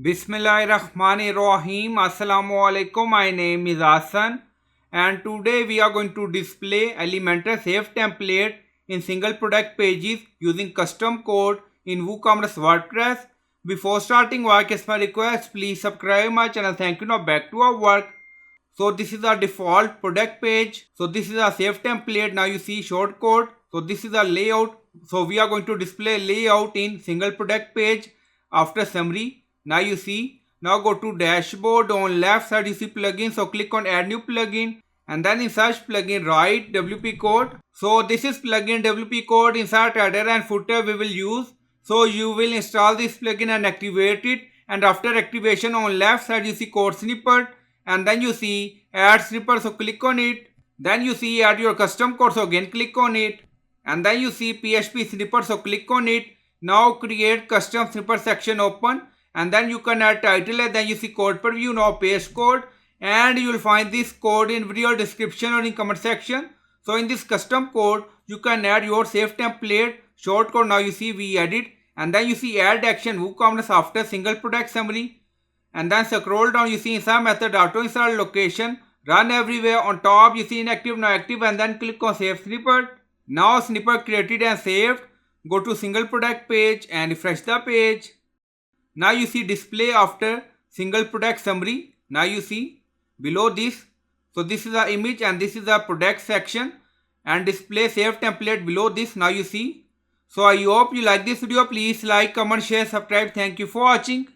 Bismillahirrahmanirrahim. Assalamu alaikum. My name is Hassan and today we are going to display Elementor Save template in single product pages using custom code in WooCommerce WordPress. Before starting work, as my request, please subscribe my channel. Thank you. Now back to our work. So this is our default product page. So this is our save template. Now you see shortcode. So this is our layout. So we are going to display layout in single product page after summary. Now you see. Now go to dashboard. On left side you see plugin. So click on add new plugin. And then in search plugin write WP code. So this is plugin WP code. Insert header and footer we will use. So you will install this plugin and activate it. And after activation on left side you see code snippet. And then you see add snippet, so click on it. Then you see add your custom code, so again click on it. And then you see PHP snippet, so click on it. Now create custom snippet section open. And then you can add title and then you see code preview. Now paste code and you will find this code in video description or in comment section. So in this custom code you can add your save template shortcode. Now you see we add it. And then you see add action WooCommerce after single product summary. And then scroll down, you see insert method, auto insert location, run everywhere. On top you see inactive, now active, and then click on save snippet. Now snippet created and saved. Go to single product page and refresh the page. Now you see display after single product summary. Now you see below this. So this is the image and this is the product section and display save template below this. Now you see. So I hope you like this video. Please like, comment, share, subscribe. Thank you for watching.